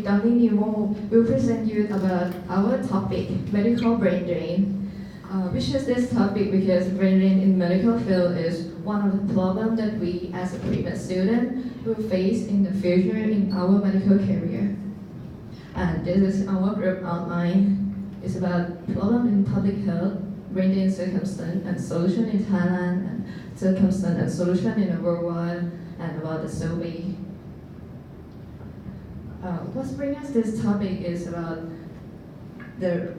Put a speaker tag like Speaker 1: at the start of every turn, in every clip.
Speaker 1: Dr. Nemo will present you about our topic, medical brain drain. We choose this topic because brain drain in medical field is one of the problems that we as a pre-med student will face in the future in our medical career. And this is our group outline. It's about problem in public health, brain drain circumstance and solution in Thailand, and circumstance and solution in the worldwide, and about the survey. What's bringing us this topic is about the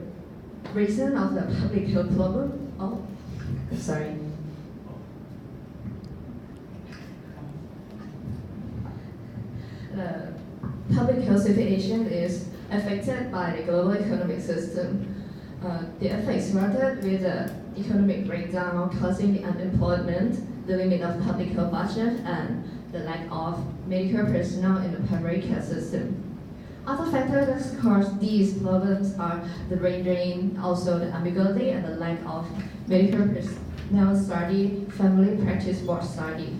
Speaker 1: reason of the public health problem. Oh, sorry. The public health situation is affected by the global economic system. The effects started with the economic breakdown causing the unemployment, the limit of public health budget, and the lack of medical personnel in the primary care system. Other factors that cause these problems are the brain drain, also the ambiguity and the lack of medical personnel study, family practice board study.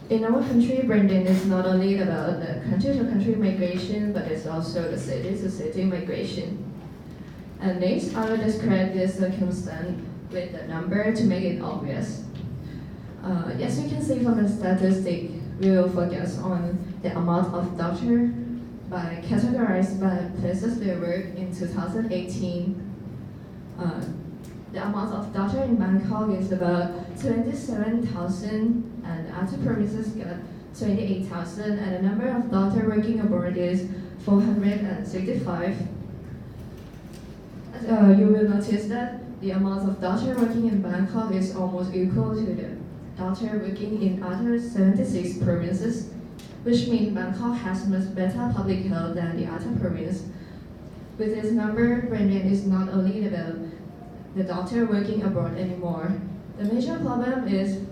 Speaker 1: In our country, brain drain is not only about the country-to-country migration, but it's also the city-to-city migration. And next, I will describe this circumstance with a number to make it obvious. As you can see from the statistic, we will focus on the amount of doctors categorized by places they work in 2018. The amount of doctors in Bangkok is about 27,000, and other provinces got 28,000, and the number of doctors working abroad is 465. You will notice that the amount of doctors working in Bangkok is almost equal to the doctors working in other 76 provinces, which means Bangkok has much better public health than the other provinces. With this number, brain drain is not only about the doctor working abroad anymore. The major problem is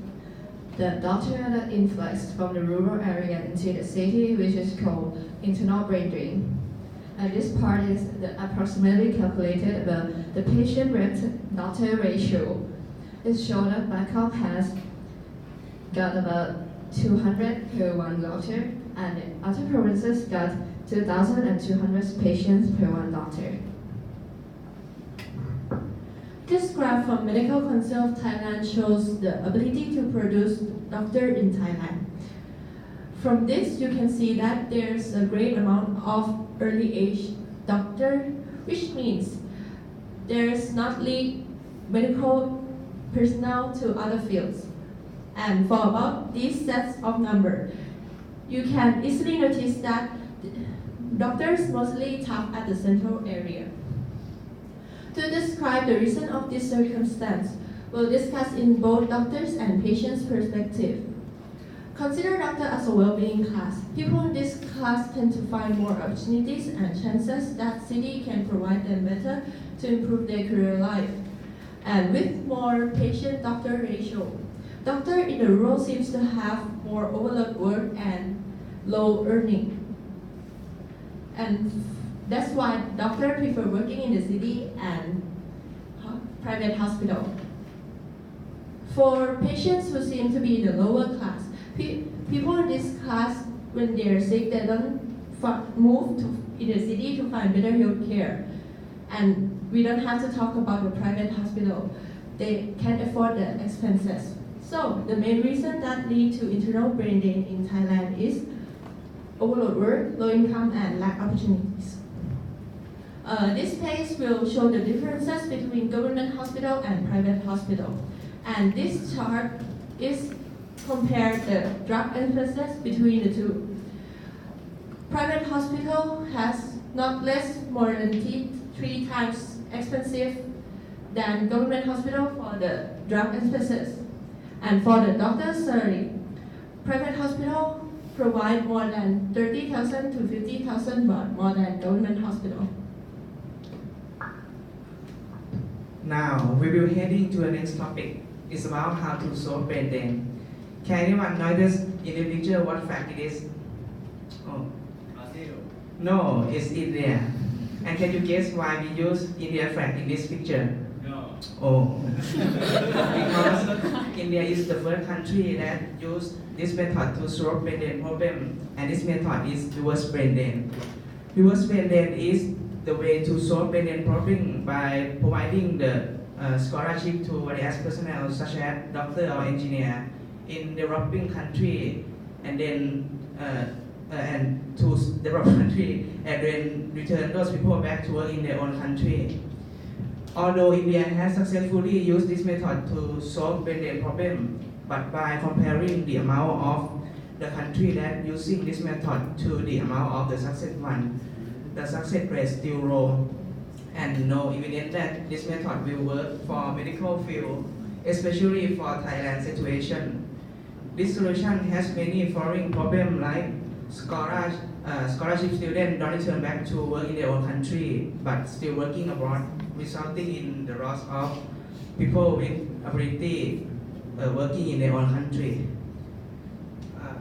Speaker 1: the doctor that influx from the rural area into the city, which is called internal brain drain. And this part is approximately calculated about the patient-doctor ratio. It shows that Bangkok has got about 200 per one doctor, and the other provinces got 2,200 patients per one doctor.
Speaker 2: This graph from Medical Council of Thailand shows the ability to produce doctors in Thailand. From this, you can see that there's a great amount of early age doctor, which means there's not lead medical personnel to other fields. And for about these sets of numbers, you can easily notice that doctors mostly tap at the central area. To describe the reason of this circumstance, we'll discuss in both doctors and patients' perspective. Consider doctor as a well-being class. People in this class tend to find more opportunities and chances that city can provide them better to improve their career life. And with more patient-doctor ratio, doctor in the rural seems to have more overload work and low earning. And that's why doctors prefer working in the city and private hospital. For patients who seem to be in the lower class, people in this class, when they're sick, they don't move in the city to find better health care. And we don't have to talk about the private hospital. They can't afford the expenses. So the main reason that lead to internal brain drain in Thailand is overload work, low income, and lack of opportunities. This page will show the differences between government hospital and private hospital. And this chart is compare the drug expenses between the two. Private hospital has not less more than 3 times expensive than government hospital for the drug expenses. And for the doctor's salary, private hospital provide more than 30,000 to 50,000 baht more than government hospital.
Speaker 3: Now we will heading to the next topic. It's about how to solve brain drain. Can anyone notice in the picture what fact it is? Oh. No, it's India. And can you guess why we use India flag in this picture?
Speaker 4: No.
Speaker 3: Oh, because India is the first country that used this method to solve brain drain problem, and this method is reverse brain drain. Reverse brain drain is the way to solve brain drain problem by providing the scholarship to various personnel such as doctor or engineer in developing country, and then and to develop country, and then return those people back to work in their own country. Although India has successfully used this method to solve brain drain problem, but by comparing the amount of the country that using this method to the amount of the success one, the success rate still low, and no evidence that this method will work for medical field, especially for Thailand situation. This solution has many foreign problems like scholarship students don't return back to work in their own country, but still working abroad, resulting in the loss of people with ability working in their own country.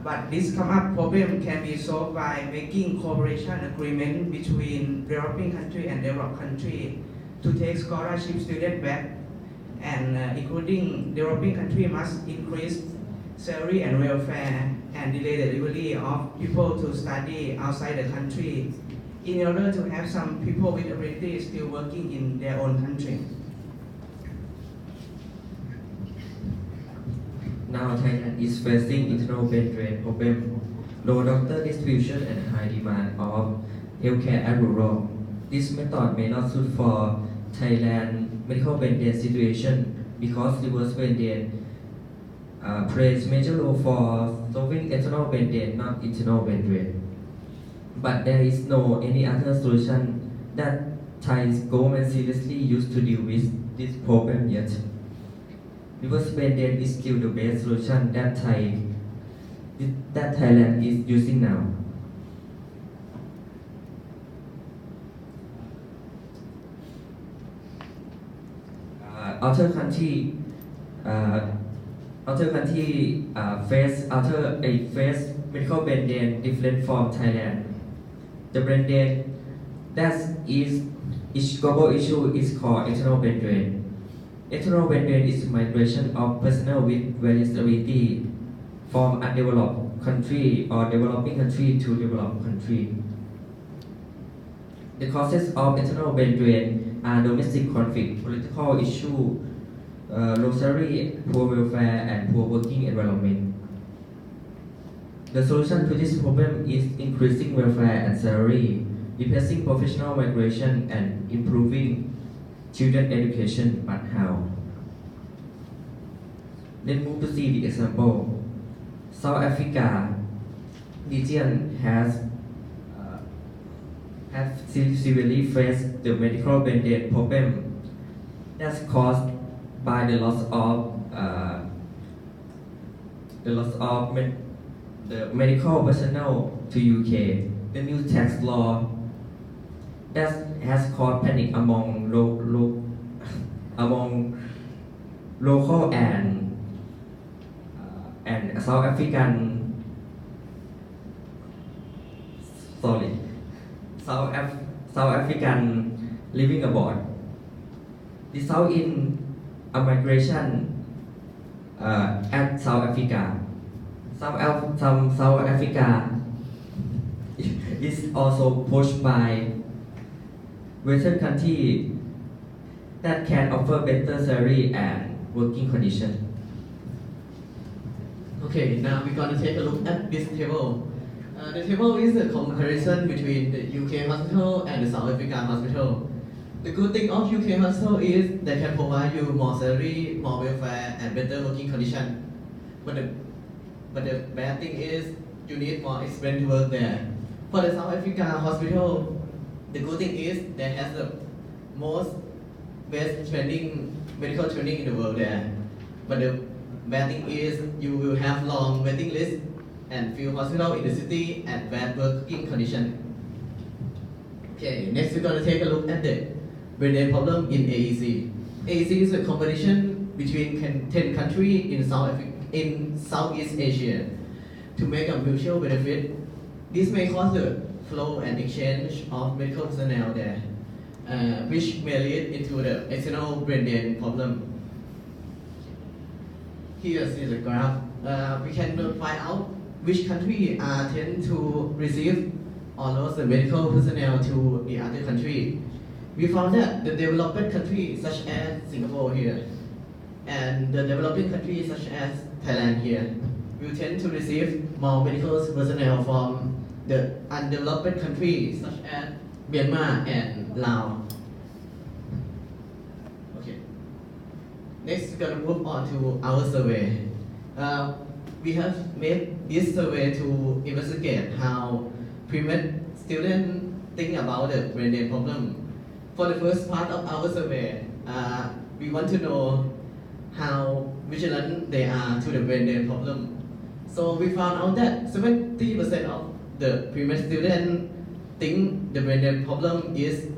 Speaker 3: But this come up problem can be solved by making cooperation agreement between developing country and developed country to take scholarship students back, and including developing country must increase salary and welfare and delay the delivery of people to study outside the country in order to have some people with ability still working in their own country.
Speaker 4: Now Thailand is facing internal brain drain problem, low doctor distribution and high demand of healthcare at rural. This method may not suit for Thailand medical brain drain situation because reverse brain drain plays major role for solving external brain drain, not internal brain drain. But there is no any other solution that Thai's government seriously used to deal with this problem yet. Reverse brain drain is still the best solution that Thailand is using now. Other country face medical brain drain different from Thailand. The brain drain that is global issue is called external brain drain. External brain drain is migration of personnel with various ability from undeveloped country or developing country to developed country. The causes of external brain drain are domestic conflict, political issue, low salary, poor welfare, and poor working environment. The solution to this problem is increasing welfare and salary, replacing professional migration, and improving children education. But how? Let's move to see the example. South Africa region has severely faced the medical brain drain problem that's caused by the loss of the medical personnel to UK. The new tax law that has caused panic among local and South African living abroad. Result in a migration at South Africa. Some South Africa is also pushed by Western country that can offer better salary and working conditions.
Speaker 5: Okay, now we're going to take a look at this table. The table is a comparison between the UK hospital and the South African hospital. The good thing of UK hospital is they can provide you more salary, more welfare, and better working condition. But the bad thing is you need more experience to work there. For the South African hospital, the good thing is they have the most best medical training in the world there. But the bad thing is you will have long waiting list and few hospitals in the city and bad working condition. Okay, next we're going to take a look at the brain drain problem in AEC. AEC is a competition between 10 countries in Southeast Asia to make a mutual benefit. This may cause the flow and exchange of medical personnel there. which may lead into the external brain problem. Here is the graph. We can find out which country tend to receive or lose the medical personnel to the other country. We found that the developed countries such as Singapore here and the developing countries such as Thailand here will tend to receive more medical personnel from the undeveloped countries such as Myanmar and Laos. Okay. Next, we're going to move on to our survey. We have made this survey to investigate how pre-med students think about the brain drain problem. For the first part of our survey, we want to know how vigilant they are to the brain drain problem. So we found out that 70% of the pre-med students think the brain drain problem is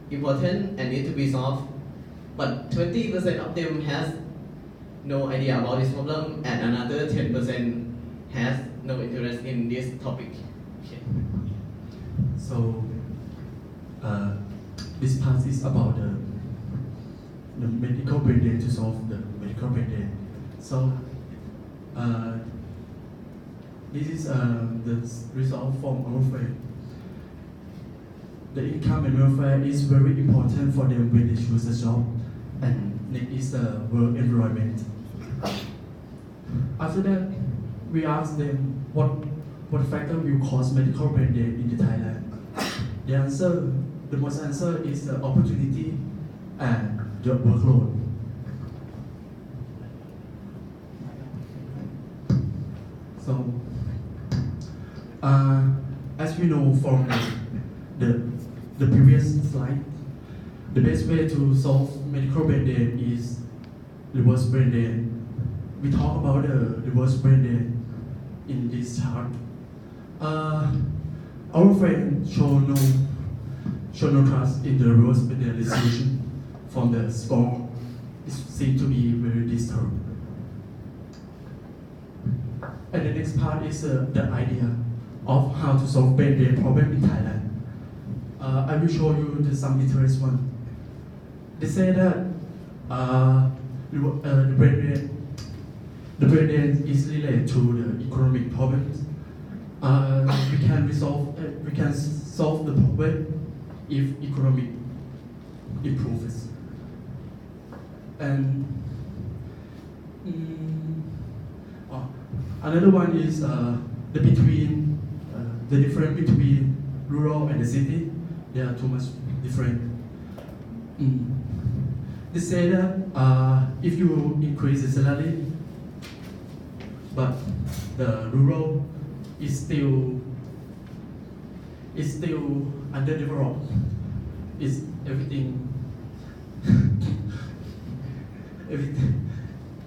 Speaker 5: important and need to be solved, but 20% of them has no idea about this problem and another 10% has no interest in this topic. Okay.
Speaker 6: So this part is about the medical brain drain, to solve the medical brain drain. So this is the result from our friend. The income and welfare is very important for them when they choose a job, and next is the work environment. After that, we asked them what factor will cause medical brain drain in Thailand. The most answer is the opportunity and the workload. So, as we know from the previous slide, the best way to solve medical brain drain is reverse brain drain. We talk about the reverse brain drain in this chart. Our friend show no trust in the reverse brain drain resolution from the score. It seems to be very disturbed. And the next part is the idea of how to solve brain drain problem in Thailand. I will show you some interesting one. They say that the brain drain is related to the economic problems. We can solve the problem if economic improves. And another one is the difference between rural and the city. They are too much different. They say that if you increase the salary, but the rural is still underdeveloped. Is everything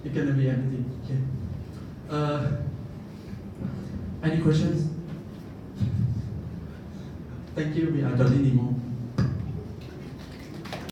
Speaker 6: it can be anything. Okay. Any questions? Thank you. We are Dolly Nemo.